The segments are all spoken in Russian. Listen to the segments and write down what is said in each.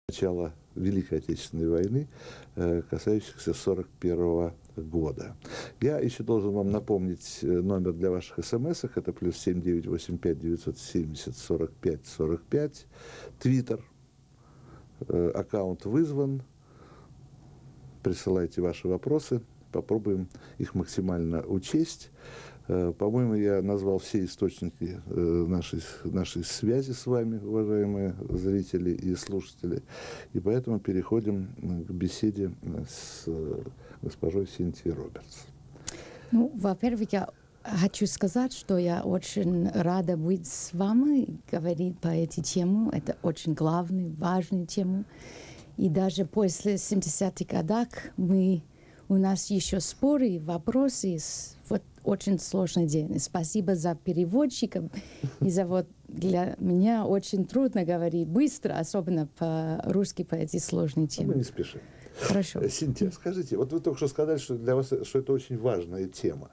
начала Великой Отечественной войны, касающихся 1941 года. Я еще должен вам напомнить номер для ваших смс-ок. Это +7 985 970 45 45. Твиттер. Аккаунт вызван. Присылайте ваши вопросы. Попробуем их максимально учесть. По-моему, я назвал все источники нашей связи с вами, уважаемые зрители и слушатели. И поэтому переходим к беседе с госпожой Синтией Робертс. Ну, во-первых, я хочу сказать, что я очень рада быть с вами, говорить по этой теме. Это очень главная, важная тема. И даже после 70-х годов у нас еще споры, вопросы, вот очень сложный день. Спасибо за переводчиков. И за вот для меня очень трудно говорить быстро, особенно по-русски, по этой сложной теме. Мы не спешим. Хорошо. Синтия, скажите, вот вы только что сказали, что для вас что это очень важная тема.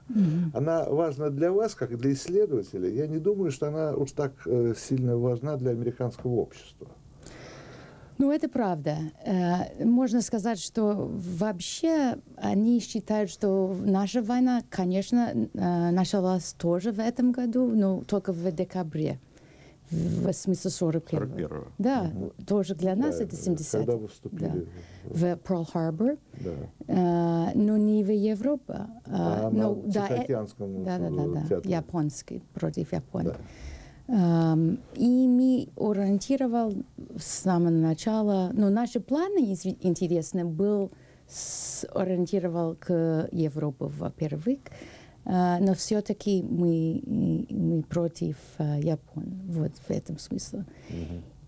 Она важна для вас, как для исследователя. Я не думаю, что она уж так сильно важна для американского общества. Ну, это правда. Можно сказать, что вообще они считают, что наша война, конечно, началась тоже в этом году, но только в декабре. В смысле 41-го. Да, тоже для нас это 70-е. Когда вы вступили в Перл-Харбор, но не в Европу. На Тихоокеанском театре. Японский, против Японии. Да. И мы ориентировали с самого начала, но наши планы, интересно, был ориентировал к Европе, во-первых, но все-таки мы против Японии, вот в этом смысле.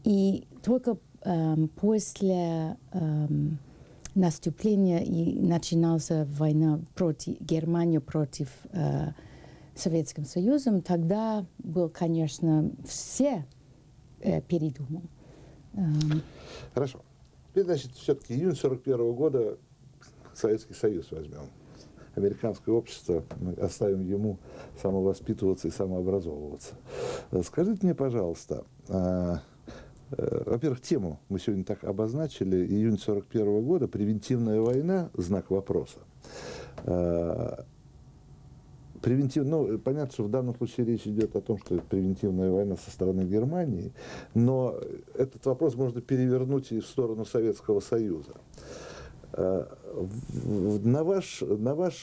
И только после наступления и начиналась война против Германии, против Советским Союзом, тогда был, конечно, все передумал. Хорошо. Теперь, значит, все-таки июнь 1941 года Советский Союз возьмем. Американское общество, мы оставим ему самовоспитываться и самообразовываться. Скажите мне, пожалуйста, во-первых, тему мы сегодня так обозначили. Июнь 1941 года, превентивная война, знак вопроса. Ну, понятно, что в данном случае речь идет о том, что это превентивная война со стороны Германии, но этот вопрос можно перевернуть и в сторону Советского Союза. На ваш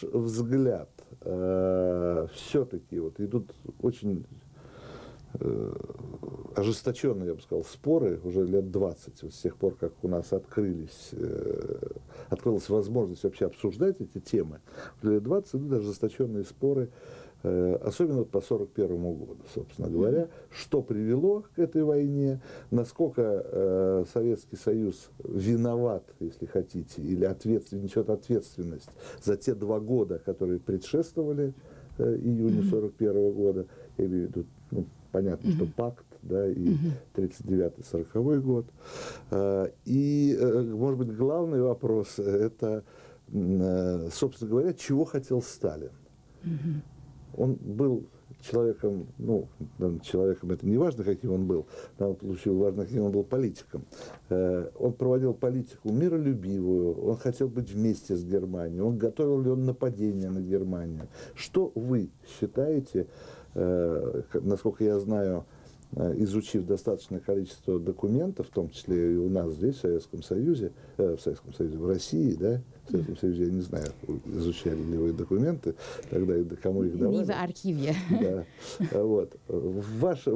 взгляд, все-таки вот идут очень ожесточенные, я бы сказал, споры уже лет 20, вот с тех пор, как у нас открылась возможность вообще обсуждать эти темы. Уже лет 20 идут ожесточенные споры, особенно вот по 1941 году, собственно говоря, что привело к этой войне, насколько Советский Союз виноват, если хотите, или несет ответственность за те 2 года, которые предшествовали июню 1941 года, я имею в виду, понятно, что пакт, да, и 1939-1940 год. И, может быть, главный вопрос – это, собственно говоря, чего хотел Сталин. Он был человеком, человеком это не важно, каким он был, в данном случае важно, каким он был политиком. Он проводил политику миролюбивую, он хотел быть вместе с Германией, он готовил ли он нападение на Германию. Что вы считаете, насколько я знаю, изучив достаточное количество документов, в том числе и у нас здесь, в Советском Союзе, в России, да, в Советском Союзе, я не знаю, изучали ли вы документы, тогда и кому их давали. Не в архиве. Да. Вот. Ваше,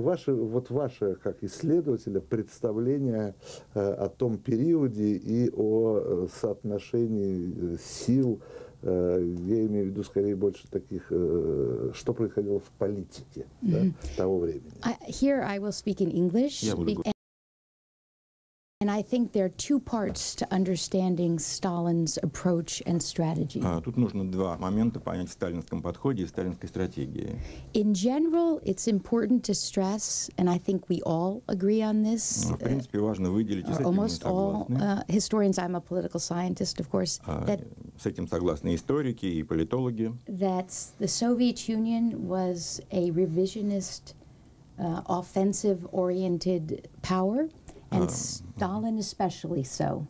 как исследователя, представление о том периоде и о соотношении сил, я имею в виду скорее больше таких, что происходило в политике того времени. Here I will speak in English. And I think there are 2 parts to understanding Stalin's approach and strategy. Тут нужно 2 момента понять в сталинском подходе и сталинской стратегии. In general, it's important to stress, and I think we all agree on this. В принципе, важно выделить, и с этим мы согласны. Historians, I'm a political scientist, of course. С этим согласны историки и политологи. That the Soviet Union was a revisionist, offensive-oriented power. And Stalin especially so.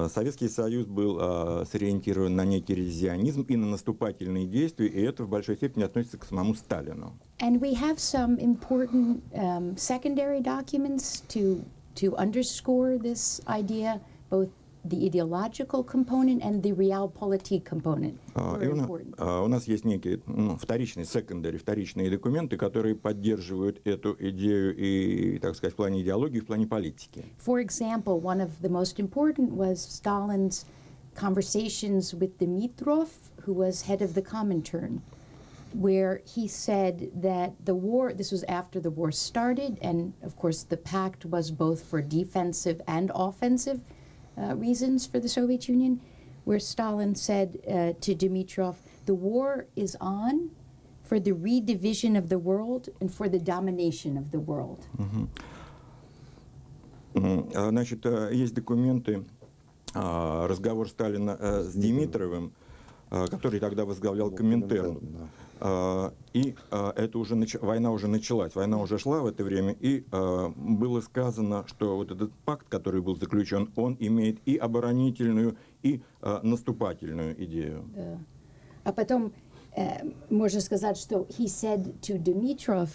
Советский Союз был сориентирован на некий ревизионизм и на наступательные действия, и это в большой степени относится к самому Сталину. And we have some important secondary documents to underscore this idea, both the ideological component and the realpolitik component. У нас есть некие вторичные документы, которые поддерживают эту идею и, так сказать, в плане идеологии, и в плане политики. For example, one of the most important was Stalin's conversations with Dimitrov, who was head of the Comintern, where he said that the war, this was after the war started, and of course the pact was both for defensive and offensive reasons for the Soviet Union, where Stalin said to Dimitrov, the war is on for the redivision of the world and for the domination of the world. Значит, есть документы, разговор Сталина с Димитровым, который тогда возглавлял Коминтерн. И это уже война уже началась, война уже шла в это время, и было сказано, что вот этот пакт, который был заключен, он имеет и оборонительную, и наступательную идею. Да. А потом можно сказать, что he said to Dimitrov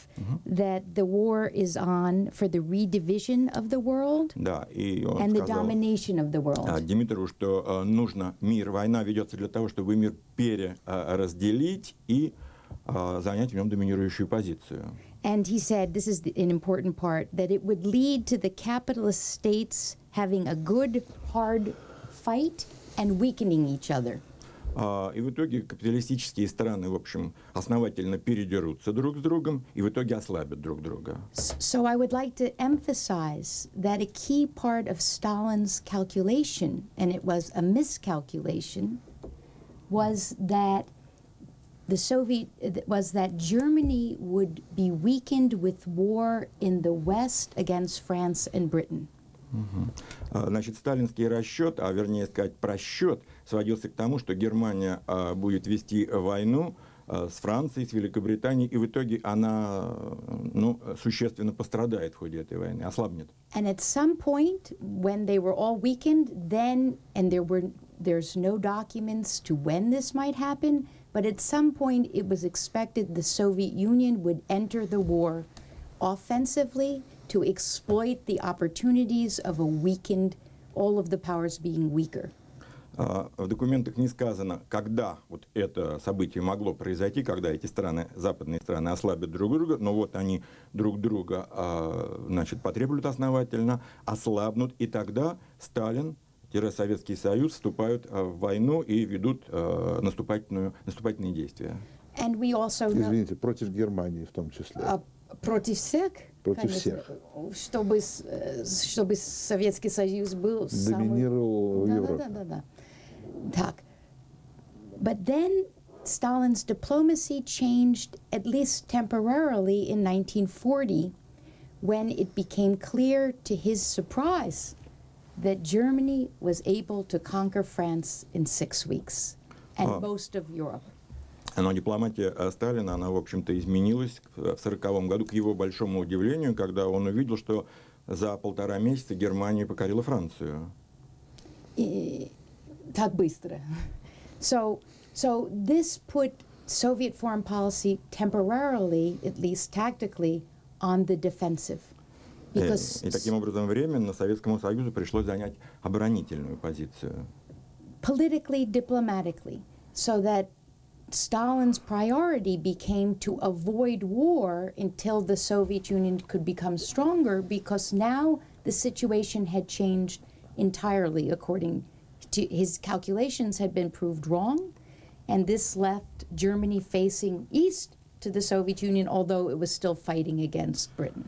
that the war is on for the redivision of the world and the domination of the world. Димитрову, что нужно мир, война ведется для того, чтобы мир переразделить и занять в нем доминирующую позицию. And he said, this is an important part, that it would lead to the capitalist states having a good, hard fight and weakening each other. И в итоге капиталистические страны, в общем, основательно передерутся друг с другом и в итоге ослабят друг друга. So I would like to emphasize that a key part of Stalin's calculation, and it was a miscalculation, was that Germany would be weakened with war in the West against France and Britain. Значит, сталинский расчет, а вернее сказать просчет, сводился к тому, что Германия будет вести войну с Францией, с Великобританией, и в итоге она существенно пострадает в ходе этой войны, ослабнет. And at some point, when they were all weakened, then, and there's no documents to when this might happen, but at some point it was expected the Soviet Union would enter the war offensively to exploit the opportunities of a weakened, all of the powers being weaker. В документах не сказано, когда вот это событие могло произойти, когда эти страны, западные страны, ослабят друг друга, но вот они друг друга, значит, потребуют основательно, ослабнут, и тогда Сталин-Советский Союз вступают в войну и ведут наступательные действия. And we also Извините, против Германии в том числе. Против всех? Против всех. Чтобы Советский Союз был доминировал в Европе. Да. Так. But then Stalin's diplomacy changed, at least temporarily, in 1940, when it became clear, to his surprise, that Germany was able to conquer France in 6 weeks, and most of Europe. Но дипломатия Сталина, она, в общем-то, изменилась в 1940 году, к его большому удивлению, когда он увидел, что за 1,5 месяца Германия покорила Францию. Так быстро. So this put Soviet foreign policy temporarily, at least tactically, on the defensive. И таким образом временно Советскому Союзу пришлось занять оборонительную позицию. Politically, diplomatically, so that Stalin's priority became to avoid war until the Soviet Union could become stronger, because now the situation had changed entirely according to his calculations had been proved wrong, and this left Germany facing east to the Soviet Union, although it was still fighting against Britain.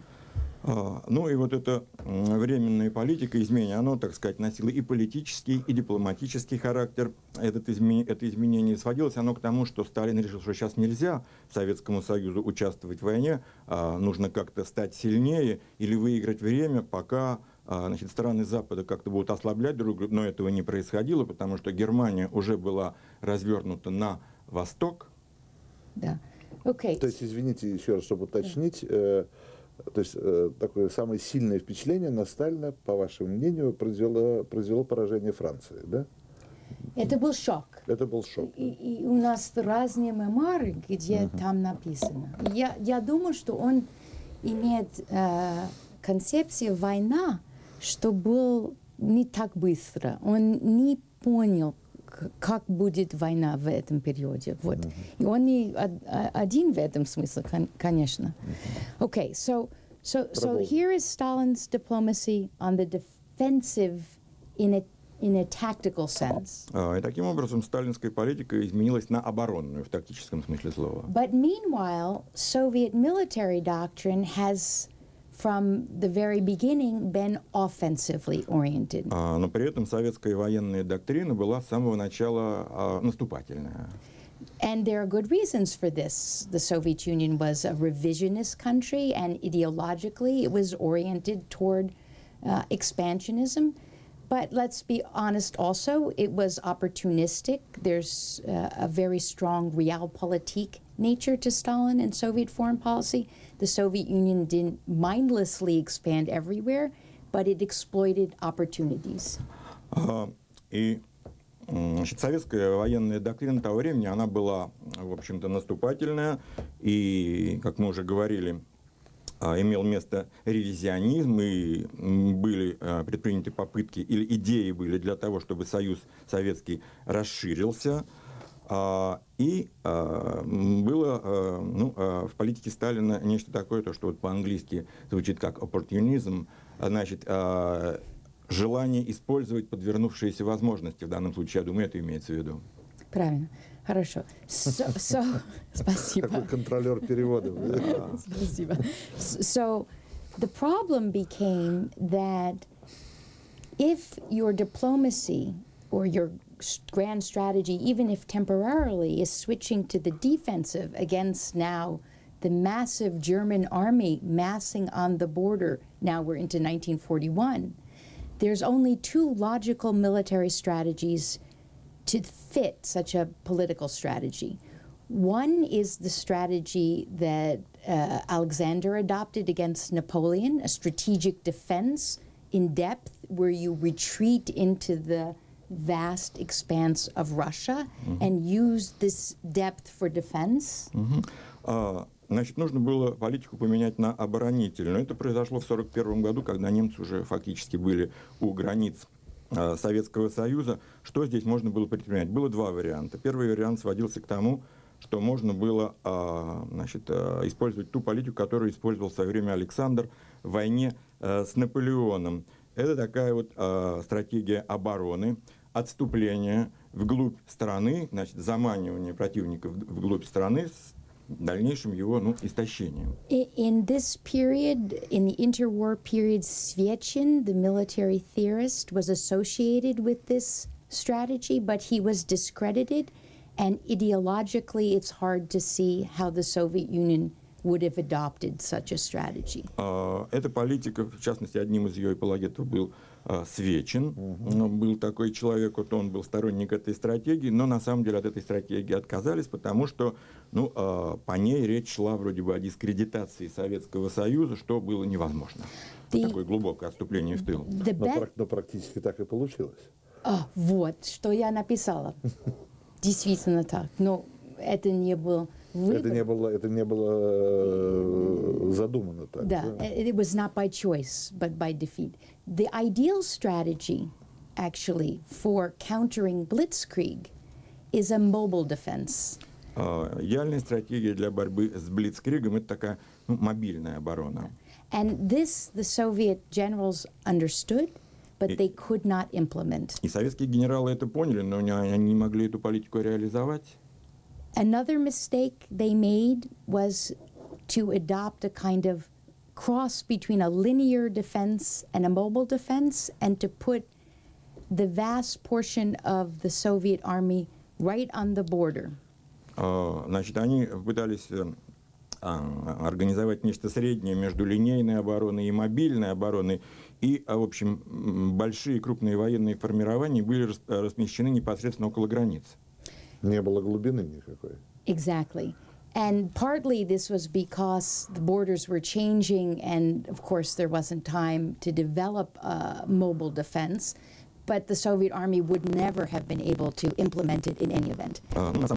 Ну и вот эта временная политика изменения, оно, так сказать, носило и политический, и дипломатический характер. Это изменение сводилось оно к тому, что Сталин решил, что сейчас нельзя Советскому Союзу участвовать в войне, нужно как-то стать сильнее или выиграть время, пока, значит, страны Запада как-то будут ослаблять друг друга, но этого не происходило, потому что Германия уже была развернута на восток. Да. Okay. То есть, извините, еще раз, чтобы уточнить, То есть такое самое сильное впечатление на Сталина, по вашему мнению, произвело поражение Франции, да? Это был шок. Это был шок. И у нас разные мемуары, где там написано. Я думаю, что он имеет концепцию война, что был не так быстро. Он не понял, как будет война в этом периоде. Вот. И он не один в этом смысле, конечно. Okay, so here is Stalin's diplomacy on the defensive in a tactical sense. И таким образом сталинская политика изменилась на оборонную в тактическом смысле слова. But meanwhile, Soviet military doctrine has from the very beginning been offensively oriented. Но при этом советская военная доктрина была с самого начала наступательная. And there are good reasons for this. The Soviet Union was a revisionist country, and ideologically it was oriented toward expansionism. But let's be honest also, it was opportunistic. There's a very strong realpolitik nature to Stalin and Soviet foreign policy. The Soviet Union didn't mindlessly expand everywhere, but it exploited opportunities. И значит, советская военная доктрина того времени, она была, в общем-то, наступательная, и, как мы уже говорили, имел место ревизионизм, и были предприняты попытки, или идеи были для того, чтобы Союз Советский расширился, и было в политике Сталина нечто такое, то, что вот по-английски звучит как opportunism, значит, желание использовать подвернувшиеся возможности. В данном случае, я думаю, это имеется в виду. Правильно. Хорошо. Спасибо. Такой контролер переводов. Спасибо. So the problem became that if your diplomacy or your grand strategy, even if temporarily, is switching to the defensive against now the massive German army massing on the border, now we're into 1941, there's only two logical military strategies to fit such a political strategy. One is the strategy that Alexander adopted against Napoleon, a strategic defense in depth where you retreat into the vast expanse of Russia and use this depth for defense. Значит, нужно было политику поменять на оборонительную. Это произошло в 1941 году, когда немцы уже фактически были у границ Советского Союза. Что здесь можно было предпринять? Было два варианта. Первый вариант сводился к тому, что можно было использовать ту политику, которую использовал в свое время Александр в войне с Наполеоном. Это такая вот стратегия обороны, отступления вглубь страны, значит, заманивание противника вглубь страны с дальнейшим его истощением. In this period, in the interwar period, Svechin, the military theorist, was associated with this strategy, but he was discredited, and ideologically it's hard to see how the Soviet Union would have adopted such a strategy. Эта политика, в частности, одним из ее апологетов был Свечин. Был такой человек, вот он был сторонник этой стратегии, но на самом деле от этой стратегии отказались, потому что по ней речь шла вроде бы о дискредитации Советского Союза, что было невозможно. Такое глубокое отступление в тыл. Но практически так и получилось. Вот, что я написала. Действительно так. Но это не было выбор. Это не было задумано так. Да, it was not by choice, but by defeat. The ideal strategy, actually, for countering blitzkrieg is a mobile defense. Идеальная стратегия для борьбы с блицкригом — это такая мобильная оборона. And this the Soviet generals understood, but they could not implement. И советские генералы это поняли, но они не могли эту политику реализовать. Another mistake they made was to adopt a kind of cross between a linear defense and a mobile defense, and to put the vast portion of the Soviet army right on the border. Значит, они пытались организовать нечто среднее между линейной обороной и мобильной обороной, и, в общем, большие крупные военные формирования были размещены непосредственно около границ. Не было глубины никакой. Exactly. And partly this was because the borders were changing, and of course there wasn't time to develop mobile defense, but the Soviet army would never have been able to implement it in any event.